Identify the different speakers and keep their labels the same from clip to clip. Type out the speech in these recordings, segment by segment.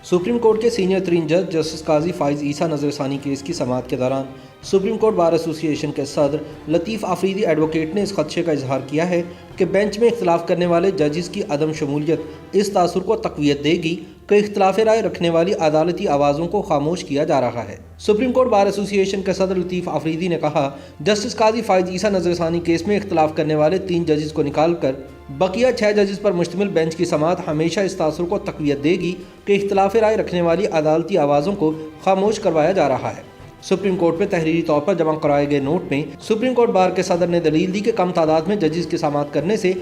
Speaker 1: Supreme court के senior तरीन जज जस्टिस काजी फाइज ईसा नजर षानी केस की समाअत के दौरान सुप्रीम कोर्ट बार एसोसिएशन के सदर लतीफ़ आफरीदी एडवोकेट ने इस खदशे का इजहार किया है कि बेंच में इख्तलाफ करने वाले जजेस की अदम शमूलियत इस तासुर को तक़वियत देगी कि इख्तलाफ राय रखने वाली अदालती आवाज़ों को खामोश किया जा रहा है। सुप्रीम कोर्ट बार एसोसिएशन के सदर लतीफ़ आफरीदी ने कहा, जस्टिस काजी फाइज ईसा नजर षानी केस में इख्तलाफ करने वाले 3 जजेस को निकाल कर बकिया 6 जजेस पर मुश्तमिल बेंच की समाअत हमेशा इस तासुर को तक़वियत देगी कि इख्तलाफ राय रखने वाली अदालती आवाज़ों को खामोश करवाया जा रहा है। सुप्रीम कोर्ट में तहरीरी तौर पर जमा कराए गए नोट में सुप्रीम कोर्ट बार के सदर ने दलील दी कि कम तादाद में जजेस की समाअत करने से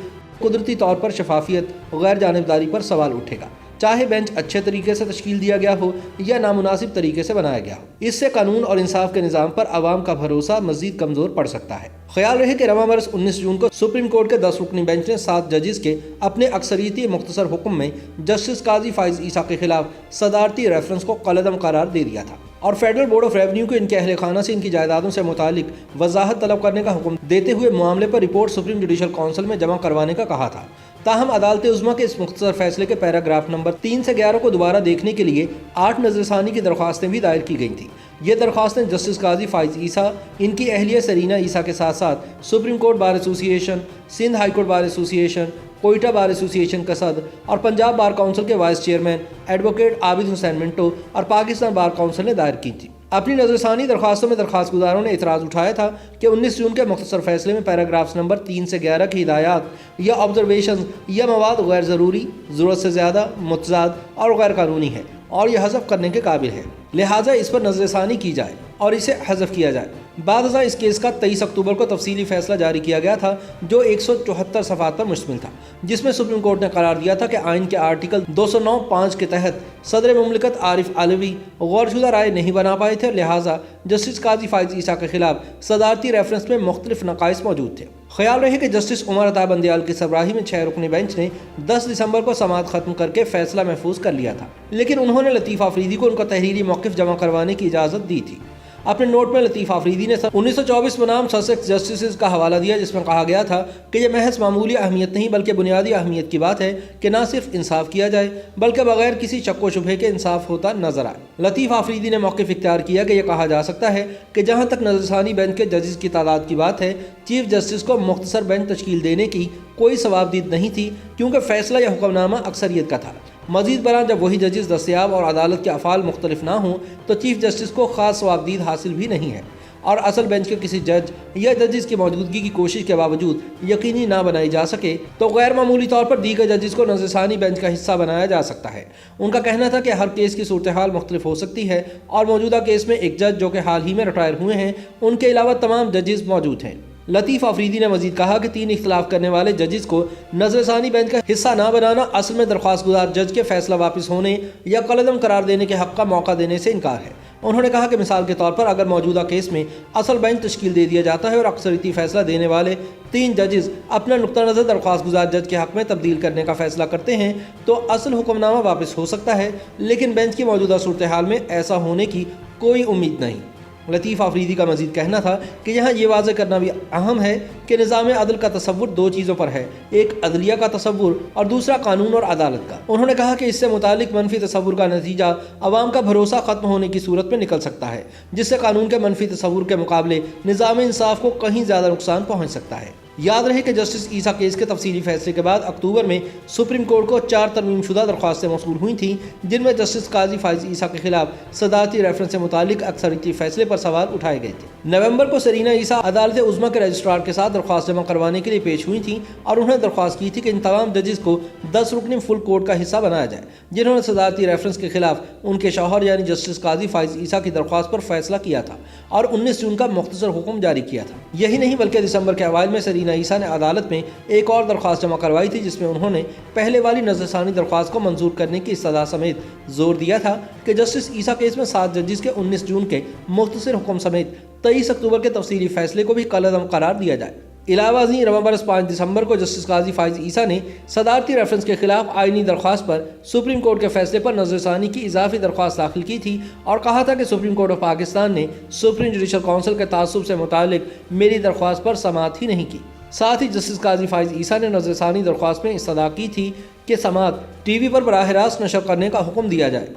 Speaker 1: कुदरती तौर पर शफाफियत और गैर जानिबदारी पर सवाल उठेगा, चाहे बेंच अच्छे तरीके से तश्कील दिया गया हो या नामुनासिब तरीके से बनाया गया हो। इससे कानून और इंसाफ के निज़ाम पर आवाम का भरोसा मजीद कमज़ोर पड़ सकता है। ख्याल रहे कि रवा बरस 19 जून को सुप्रीम कोर्ट के 10 रुकनी बेंच ने 7 जजेस के अपने अक्सरियती मुख्तसर हुक्म में जस्टिस काजी फाइज ईसा के खिलाफ सदारती रेफरेंस को कलअदम करार दे दिया था और फेडरल बोर्ड ऑफ रेवेन्यू को इनके अहल खाना से इनकी जायदादों से मुतालिक वजाहत तलब करने का हुक्म देते हुए मामले पर रिपोर्ट सुप्रीम जुडिशल काउंसिल में जमा करवाने का कहा था। ताहम अदालत उज़्मा के इस मुख्तसर फैसले के पैराग्राफ नंबर 3 से 11 को दोबारा देखने के लिए 8 नजरसानी की दरख्वास्तें भी दायर की गई थी। ये दरख्वास्तें जस्टिस काजी फाइज ईसा, इनकी अहलिया सरीना ईसा के साथ साथ supreme court bar association, Sindh high court bar association, Quetta bar association का सदर और पंजाब बार काउंसिल के vice chairman advocate Abid Hussain Minto और पाकिस्तान बार काउंसिल ने दायर की थी। अपनी नजरसानी दरख्वास्तों में दरख्वास्त गुजारों ने इतराज़ उठाया था कि 19 जून के मुख्तसर फैसले में पैराग्राफ्स नंबर 3 से 11 की हिदायत या ऑब्जर्वेशन या मवाद गैर ज़रूरी, ज़रूरत से ज़्यादा, मुतज़ाद और गैर कानूनी है और यह हज़फ करने के काबिल है, लिहाजा इस पर नजरसानी की जाए और इसे हज़फ किया जाए। बाद इस केस का 23 अक्टूबर को तफसीली फैसला जारी किया गया था जो 174 सफ़ात पर मुश्तमिल था, जिसमें सुप्रीम कोर्ट ने करार दिया था कि आइन के आर्टिकल 209(5) के तहत सदर मुमलिकत आरिफ अलवी गौरशुदा राय नहीं बना पाए थे, लिहाजा जस्टिस काजी फाइज ईसा के खिलाफ सदारती रेफरेंस में मुख्तलिफ नकाइस मौजूद थे। ख्याल रहे कि जस्टिस उमर अता बंदयाल की सरबराही में 6 रुकनी बेंच ने 10 दिसंबर को समाअत खत्म करके फैसला महफूज कर लिया था, लेकिन उन्होंने लतीफ़ आफरीदी को उनका तहरीरी मौक़िफ़ जमा करवाने की इजाज़त दी थी। अपने नोट में लतीफ़ आफरीदी ने 1924 बनाम ससेक्स जस्टिस का हवाला दिया, जिसमें कहा गया था कि यह महज मामूली अहमियत नहीं बल्कि बुनियादी अहमियत की बात है कि न सिर्फ इंसाफ किया जाए बल्कि बगैर किसी शक व शुबहे के इंसाफ होता नजर आए। लतीफ़ आफरीदी ने मौक़िफ़ इख्तियार किया कि यह कहा जा सकता है कि जहाँ तक नजरसानी बेंच के जजेस की तादाद की बात है, चीफ जस्टिस को मुख्तसर बेंच तश्कील देने की कोई सवाबदीद नहीं थी, क्योंकि फैसला या हुक्मनामा अक्सरियत का था। मज़ीद बरां जब वही जजेस दस्तयाब और अदालत के अफ़ाल मुख्तलिफ ना हों तो चीफ जस्टिस को ख़ास सवाबदीद हासिल भी नहीं है और असल बेंच के किसी जज या जजेस की मौजूदगी की कोशिश के बावजूद यकीनी ना बनाई जा सके तो गैर मामूली तौर पर दीगर जजेस को नजरसानी बेंच का हिस्सा बनाया जा सकता है। उनका कहना था कि हर केस की सूरत हाल मुख्तलिफ हो सकती है और मौजूदा केस में एक जज जो कि हाल ही में रिटायर हुए हैं, उनके अलावा तमाम जजेस मौजूद हैं। लतीफ़ आफरीदी ने मजीद कहा कि 3 इख्तलाफ करने वाले जजेस को नजरसानी बेंच का हिस्सा ना बनाना असल में दरख्वास्त गुजार जज के फैसला वापस होने या कलअदम करार देने के हक़ का मौका देने से इनकार है। उन्होंने कहा कि मिसाल के तौर पर अगर मौजूदा केस में असल बेंच तश्कील दे दिया जाता है और अक्सरियती फैसला देने वाले 3 जजेस अपना नुक्ता नज़र दरख्वास्त गुजार जज के हक़ में तब्दील करने का फैसला करते हैं तो असल हुक्मनामा वापस हो सकता है, लेकिन बेंच की मौजूदा सूरत हाल में ऐसा होने की कोई उम्मीद नहीं। लतीफ़ आफरीदी का मजीद कहना था कि यहाँ ये वाज़े करना भी अहम है कि निज़ाम अदल का तसव्वुर 2 चीज़ों पर है, एक अदलिया का तसव्वुर और दूसरा कानून और अदालत का। उन्होंने कहा कि इससे मुतालिक मनफी तसव्वुर का नतीजा अवाम का भरोसा ख़त्म होने की सूरत में निकल सकता है, जिससे कानून के मनफी तसव्वुर के मुकाबले निज़ाम इंसाफ को कहीं ज़्यादा नुकसान पहुँच सकता है। याद रहे कि जस्टिस ईसा केस के तफसीली फैसले के बाद अक्टूबर में सुप्रीम कोर्ट को 4 तरमीम शुदा दरख्वास्तें मौसूल हुई थीं, जिनमें जस्टिस काजी फाइज ईसा के खिलाफ सदारती रेफरेंस से मुतालिक अक्सरियती फैसले पर सवाल उठाए गए थे। नवंबर को सरीना ईसा अदालत उज़्मा के रजिस्ट्रार के साथ दरख्वास्त जमा करवाने के लिए पेश हुई थी और उन्होंने दरख्वास्त की थी कि इन तमाम जजेस को 10 रुकनी फुल कोर्ट का हिस्सा बनाया जाए, जिन्होंने सदारती रेफरेंस के खिलाफ उनके शौहर यानी जस्टिस काजी फाइज ईसा की दरख्वास्त पर फैसला किया था और 19 जून का मुख्तसर हुक्म जारी किया था। यही नहीं बल्कि दिसंबर के अवाइल में सरीना ईसा ने अदालत में एक और दरख्वास्त जमा करवाई थी, जिसमें उन्होंने पहले वाली नजरसानी दरख्वास्त को मंजूर करने की इस्तदा समेत जोर दिया था कि जस्टिस ईसा केस में 7 जजेस के 19 जून के मुख्तसर हुक्म समेत 23 अक्टूबर के तफसीली फैसले को भी कलअदम करार दिया जाए। इलावाजी रवा बरस 5 दिसंबर को जस्टिस काजी फाइज ईसा ने सदारती रेफरेंस के खिलाफ आइनी दरख्वास्त पर सुप्रीम कोर्ट के फैसले पर नजरसानी की इजाफी दरख्वास्त दाखिल की थी और कहा था कि सुप्रीम कोर्ट ऑफ पाकिस्तान ने सुप्रीम जुडिशल काउंसिल के तासुब से मुतालिक मेरी दरख्वास्त पर समाअत ही नहीं की। साथ ही जस्टिस काजी फाइज ईसा ने नजरसानी दरख्वास्त में इस्तदा की थी कि समाअत टीवी पर बराह रास्त नशर करने का हुक्म दिया जाए।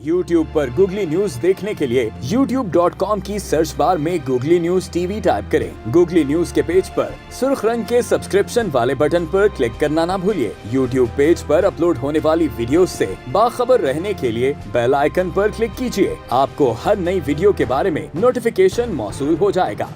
Speaker 2: YouTube पर गूगली न्यूज देखने के लिए youtube.com की सर्च बार में गूगली न्यूज टीवी टाइप करें। गूगली न्यूज के पेज पर सुर्ख रंग के सब्सक्रिप्शन वाले बटन पर क्लिक करना ना भूलिए। YouTube पेज पर अपलोड होने वाली वीडियोस से बाखबर रहने के लिए बेल आइकन पर क्लिक कीजिए। आपको हर नई वीडियो के बारे में नोटिफिकेशन मौसूल हो जाएगा।